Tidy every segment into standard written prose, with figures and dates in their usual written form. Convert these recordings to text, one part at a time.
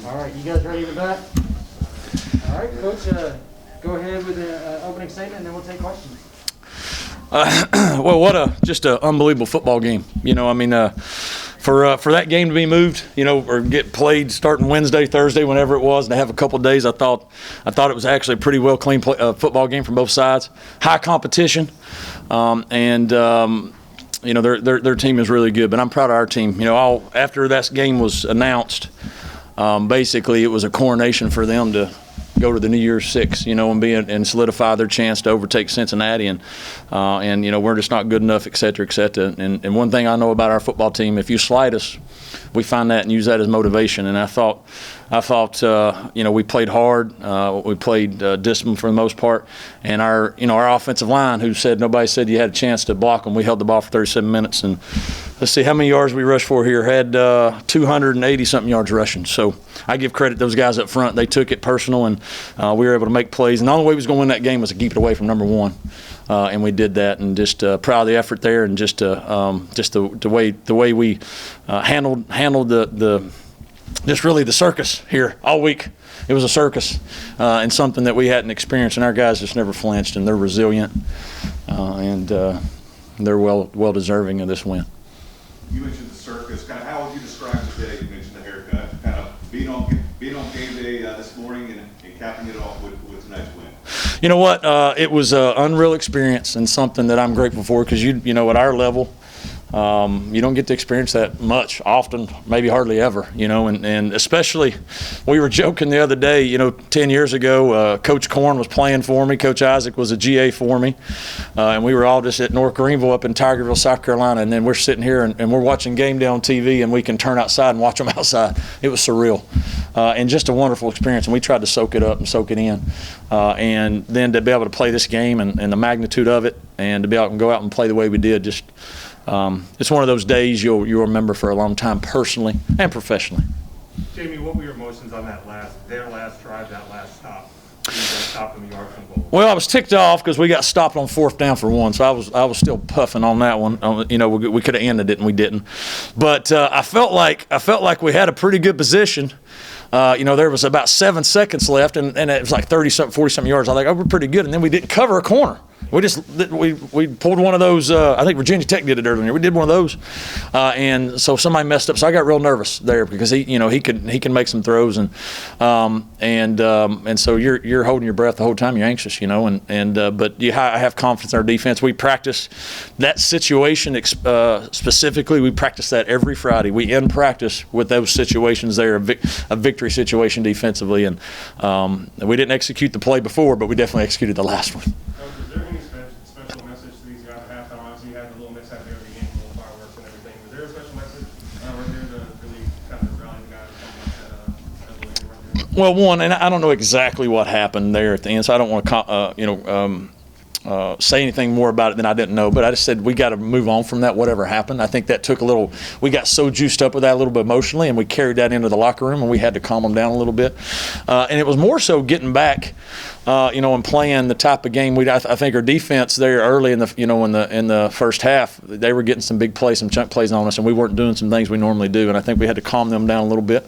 All right, you guys ready with that? All right, Coach, go ahead with the opening statement, and then we'll take questions. Well, what just an unbelievable football game. For that game to be moved, or get played starting Wednesday, Thursday, whenever it was, and to have a couple of days, I thought it was actually a pretty well clean football game from both sides. High competition, and their team is really good. But I'm proud of our team. After that game was announced, basically it was a coronation for them to go to the New Year's Six, and solidify their chance to overtake Cincinnati, and we're just not good enough, et cetera, et cetera. And one thing I know about our football team, if you slight us, we find that and use that as motivation. And I thought we played hard, we played disciplined for the most part, and our offensive line, nobody said you had a chance to block them. We held the ball for 37 minutes, and let's see how many yards we rushed for here. Had 280-something yards rushing. So I give credit to those guys up front. They took it personal, and we were able to make plays. And the only way we was going to win that game was to keep it away from number one, and we did that. And just proud of the effort there, and just the way we handled the circus here all week. It was a circus, and something that we hadn't experienced, and our guys just never flinched, and they're resilient, and they're well deserving of this win. You mentioned the circus. Kind of how would you describe today? You mentioned the haircut. Kind of being on game day this morning and capping it off with tonight's win. You know what? It was an unreal experience, and something that I'm grateful for, because at our level, you don't get to experience that much, often, maybe hardly ever, and especially, we were joking the other day, 10 years ago, Coach Korn was playing for me, Coach Isaac was a GA for me, and we were all just at North Greenville up in Tigerville, South Carolina, and then we're sitting here and we're watching game day on TV, and we can turn outside and watch them outside. It was surreal, and just a wonderful experience, and we tried to soak it up and soak it in, and then to be able to play this game and the magnitude of it, and to be able to go out and play the way we did, just it's one of those days you'll remember for a long time, personally and professionally. Jamie, what were your emotions on their last drive, that last stop? Stopping the yard from goal? Well, I was ticked off because we got stopped on 4th down for 1, so I was still puffing on that one. We could have ended it and we didn't, but I felt like we had a pretty good position. There was about 7 seconds left, and it was like 30-something, 40-something yards. I was like, we're pretty good, and then we didn't cover a corner. We pulled one of those. I think Virginia Tech did it earlier. We did one of those, and so somebody messed up. So I got real nervous there, because he can make some throws, and so you're holding your breath the whole time. You're anxious, but I have confidence in our defense. We practice that situation specifically. We practice that every Friday. We end practice with those situations there, a victory situation defensively, and we didn't execute the play before, but we definitely executed the last one. Is there any special message to these guys at halftime? Obviously, you had a little mix-up there at the beginning, little fireworks and everything. Was there a special message right there to really kind of rally the guys right there? Well, one, and I don't know exactly what happened there at the end, so I don't want to say anything more about it than I didn't know, but I just said we got to move on from that, whatever happened. I think that took we got so juiced up with that a little bit emotionally, and we carried that into the locker room, and we had to calm them down a little bit. And it was more so getting back, and playing the type of game I think our defense there early in the first half, they were getting some big plays, some chunk plays on us, and we weren't doing some things we normally do, and I think we had to calm them down a little bit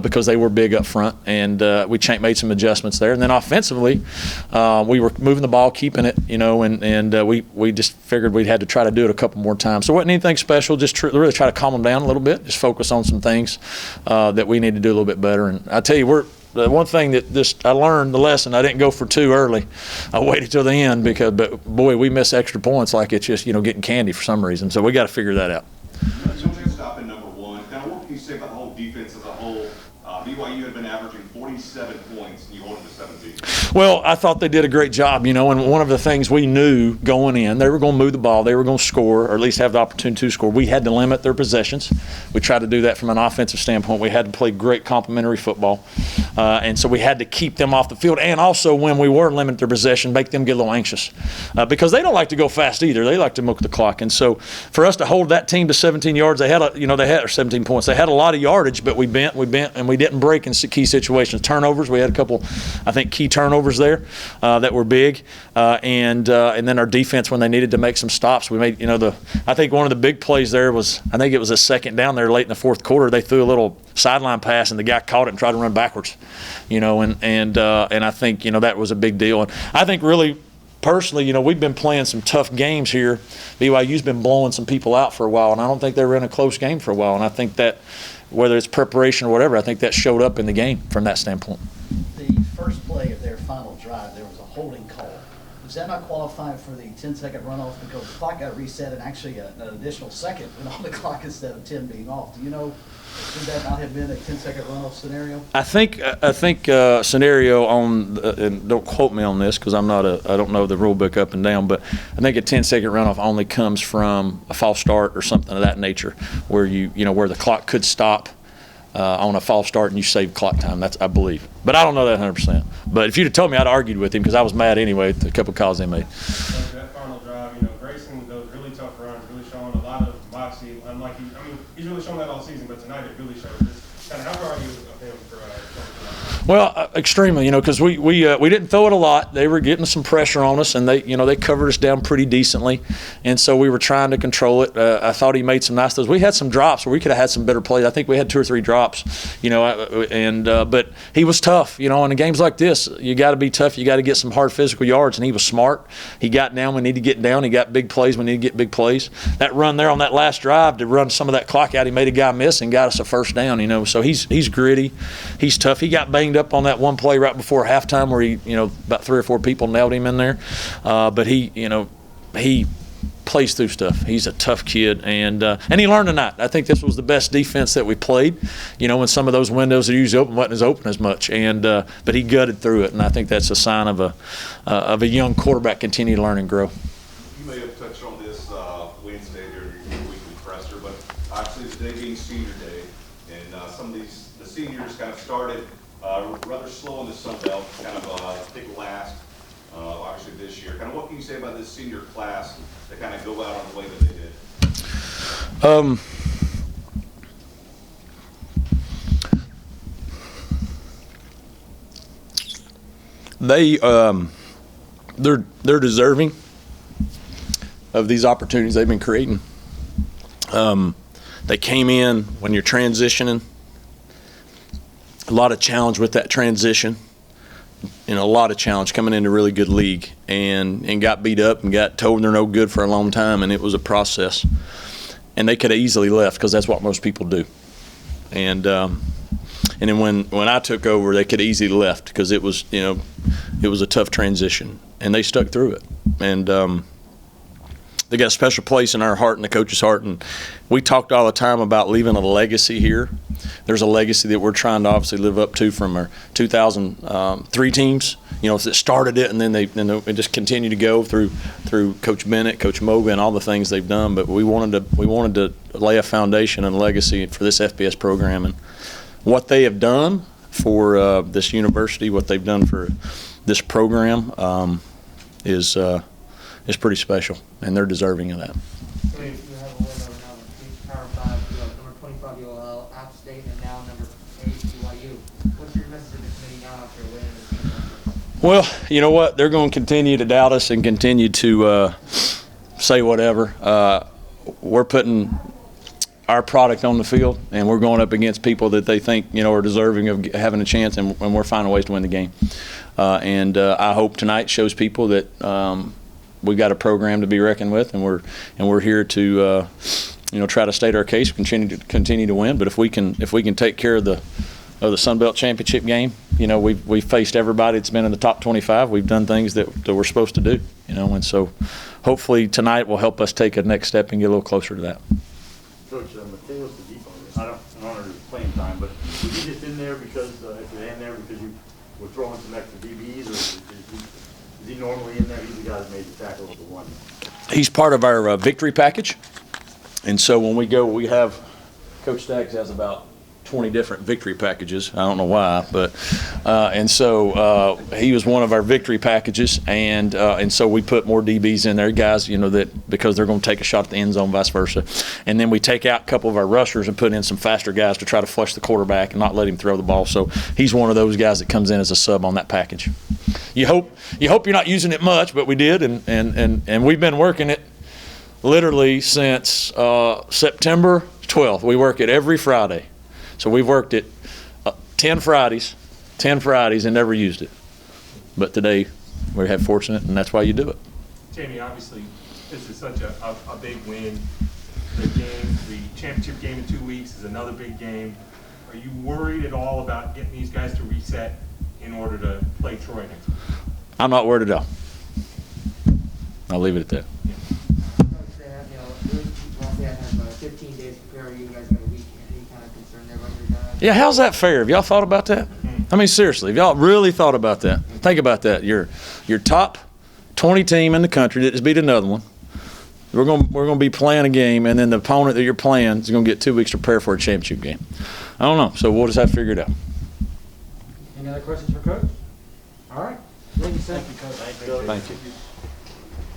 because they were big up front, and we made some adjustments there. And then offensively, we were moving the ball, keeping it, and we just figured we'd had to try to do it a couple more times. So it wasn't anything special, just really try to calm them down a little bit, just focus on some things that we need to do a little bit better. And I tell you, the one thing that I learned the lesson, I didn't go for 2 early. I waited till the end but boy, we miss extra points like it's just, getting candy for some reason. So we got to figure that out. Stopping number 1. Now, what can you say about the whole defense as a whole? BYU had been averaging 47 points, and you hold them to 17. Well, I thought they did a great job, and one of the things we knew going in, they were going to move the ball, they were going to score, or at least have the opportunity to score. We had to limit their possessions. We tried to do that from an offensive standpoint. We had to play great complementary football, and so we had to keep them off the field, and also when we were limiting their possession, make them get a little anxious, because they don't like to go fast either. They like to milk the clock, and so for us to hold that team to 17 yards, they had 17 points. They had a lot of yardage, but we bent, and we didn't break in key situations. Turnovers, we had a couple, I think, key turnovers there that were big, and then our defense, when they needed to make some stops, we made, I think one of the big plays there was, I think it was a second down there late in the 4th quarter. They threw a little sideline pass, and the guy caught it and tried to run backwards, and I think, that was a big deal. And I think really, personally, we've been playing some tough games here. BYU's been blowing some people out for a while, and I don't think they were in a close game for a while. And I think that, whether it's preparation or whatever, I think that showed up in the game from that standpoint. The first play of their final drive, there was a holding call. Does that not qualify for the 10-second runoff because the clock got reset and actually an additional second went on the clock instead of 10 being off? Do you know, should that not have been a 10-second runoff scenario? I think scenario on, and don't quote me on this because I don't know the rule book up and down, but I think a 10-second runoff only comes from a false start or something of that nature, where where the clock could stop on a false start and you save clock time. That's, I believe, but I don't know that 100%. But if you'd have told me, I'd have argued with him because I was mad anyway at the couple calls they made. That final drive, Grayson with those really tough runs, really showing a lot of moxie. Unlike he's really shown that all season, but tonight it really showed. Kind of, how far are you of him for showing? Well, extremely, because we didn't throw it a lot. They were getting some pressure on us, and they covered us down pretty decently, and so we were trying to control it. I thought he made some nice throws. We had some drops where we could have had some better plays. I think we had 2 or 3 drops, but he was tough. In games like this, you got to be tough. You got to get some hard physical yards, and he was smart. He got down. We need to get down. He got big plays. We need to get big plays. That run there on that last drive to run some of that clock out, he made a guy miss and got us a first down. So he's gritty. He's tough. He got banged up on that one play right before halftime where he, about 3 or 4 people nailed him in there. But he plays through stuff. He's a tough kid, and he learned tonight. I think this was the best defense that we played. When some of those windows are usually open wasn't as open as much, but he gutted through it, and I think that's a sign of a young quarterback continue to learn and grow. You may have touched on this Wednesday during your weekly presser, but obviously today being senior day, and some of the seniors kind of started rather slow in the Sun Belt, kind of picked last, obviously this year. Kind of what can you say about this senior class to kind of go out on the way that they did? They're deserving of these opportunities they've been creating. They came in when you're transitioning. A lot of challenge with that transition, a lot of challenge coming into a really good league, and got beat up and got told they're no good for a long time, and it was a process. And they could have easily left because that's what most people do. And then when I took over, they could have easily left because it was a tough transition, and they stuck through it. And they got a special place in our heart and the coach's heart, and we talked all the time about leaving a legacy here. There's a legacy that we're trying to obviously live up to from our 2003 teams, that started it, and then they just continue to go through Coach Bennett, Coach Moga, and all the things they've done. But we wanted to lay a foundation and legacy for this FBS program, and what they have done for this university, what they've done for this program is pretty special, and they're deserving of that. So you have a window now with Power 5, number 25 ULL, App State, and now number 8 BYU. What's your message to the committee now after winning this game? Well, you know what? They're going to continue to doubt us and continue to say whatever. We're putting our product on the field, and we're going up against people that they think are deserving of having a chance, and we're finding ways to win the game. I hope tonight shows people that we've got a program to be reckoned with, and we're here to try to state our case, continue to win. But if we can take care of the Sun Belt Championship game, we've faced everybody that's been in the top 25. We've done things that we're supposed to do, and so hopefully tonight will help us take a next step and get a little closer to that. Coach, Mateo's the deep on this. I don't know his playing time, but was he just in there because you were throwing some extra DBs, or is he normally in there? He's the guy that made the tackle at the one. He's part of our victory package, and so when we go, we have Coach Staggs has about 20 different victory packages. I don't know why, but and so he was one of our victory packages, and so we put more DBs in there, guys, that because they're going to take a shot at the end zone, vice versa, and then we take out a couple of our rushers and put in some faster guys to try to flush the quarterback and not let him throw the ball. So he's one of those guys that comes in as a sub on that package. You hope you're not using it much, but we did, and we've been working it literally since September 12th. We work it every Friday. So we've worked it 10 Fridays and never used it. But today, we have fortunate, and that's why you do it. Jamie, obviously, this is such a big win. The championship game in 2 weeks is another big game. Are you worried at all about getting these guys to reset in order to play Troy next week? I'm not worried at all. I'll leave it at that. They have, roughly have 15 days to prepare. You guys got a week. Any kind of concern there about your guys? Yeah, how's that fair? Have y'all thought about that? I mean, seriously, have y'all really thought about that? Think about that. Your top 20 team in the country that just beat another one. We're gonna be playing a game, and then the opponent that you're playing is gonna get 2 weeks to prepare for a championship game. I don't know, so we'll just have to figure it out. Any other questions for Coach? All right. Thank you, sir. Thank you.